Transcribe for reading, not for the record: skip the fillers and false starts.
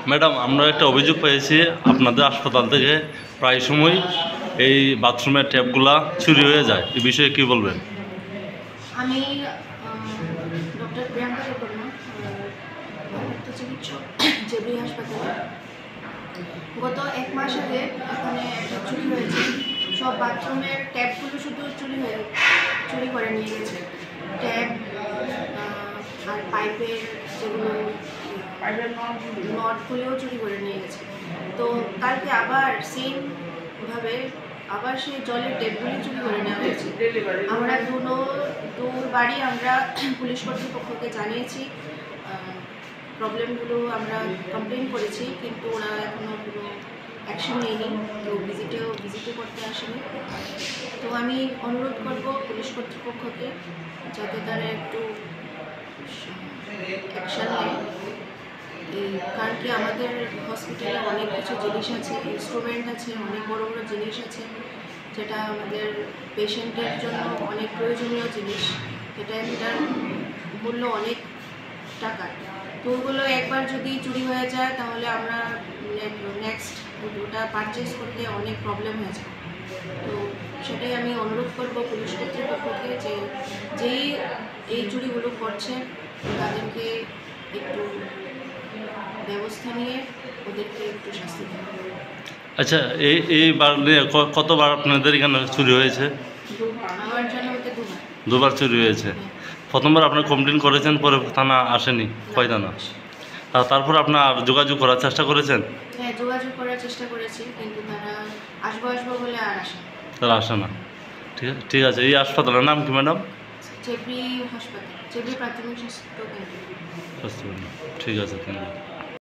Madam, আমরা একটা অভিযোগ পেয়েছি আপনাদের হাসপাতাল থেকে প্রায় সময় এই বাথরুমের ট্যাপগুলা চুরি হয়ে যায়, এই বিষয়ে কি বলবেন? আমি ডক্টর প্রিয়াঙ্কা দেববর্মা, ভূতত্ত্ব চিকিৎসক, জেবি হাসপাতালে। গত 1 মাস আগে এখানে একটা চুরি হয়েছে। সব বাথরুমের ট্যাপগুলো শুধু চুরি করে নিয়ে গেছে। ট্যাপ আর পাইপের যেগুলো নটগুলোও চুরি করে নিয়ে গেছে। তো কালকে আবার সেমভাবে আবার সেই জলের ট্যাপগুলি চুরি করে নেওয়া হয়েছে। আমরা দুবারই আমরা পুলিশ কর্তৃপক্ষকে জানিয়েছি, প্রবলেমগুলো আমরা কমপ্লেন করেছি, কিন্তু ওরা এখনও কোনো অ্যাকশন নেয়নি, কেউ ভিজিটও করতে আসেনি। তো আমি অনুরোধ করব পুলিশ কর্তৃপক্ষকে যাতে তারা একটু অ্যাকশন নেয়। কারণ কি আমাদের হসপিটালে অনেক কিছু জিনিস আছে, ইনস্ট্রুমেন্ট আছে, অনেক বড় বড় জিনিস আছে, যেটা আমাদের পেশেন্টের জন্য অনেক প্রয়োজনীয় জিনিস। এটার মূল্য অনেক টাকা। তো ওগুলো একবার যদি চুরি হয়ে যায় তাহলে আমরা নেক্সট ওটা পারচেস করতে অনেক প্রবলেম হয়ে যায়। তো সেটাই আমি অনুরোধ করব পুলিশ কর্তৃপক্ষকে যে যেই এই চুরিগুলো করছে তাদেরকে একটু ব্যবস্থা নিয়ে ওদেরকে একটু শাস্তি দেওয়া। আচ্ছা, এইবার কতবার আপনাদের এখানে চুরি হয়েছে? আমার জানা মতে দুবার চুরি হয়েছে। প্রথমবার আপনি কমপ্লেন করেছেন, পরে থানা আসেনি, কয় থানা? আর তারপর আপনার যোগাযোগ করার চেষ্টা করেছেন? হ্যাঁ, যোগাযোগ করার চেষ্টা করেছি, কিন্তু তারা আসবো বলে আর আসে না। তারা আসে না। ঠিক আছে। এই হাসপাতালের নাম কি ম্যাডাম? জেবি হাসপাতাল, জেবি প্রাথমিক স্বাস্থ্য কেন্দ্র। ঠিক আছে, থ্যাংক ইউ।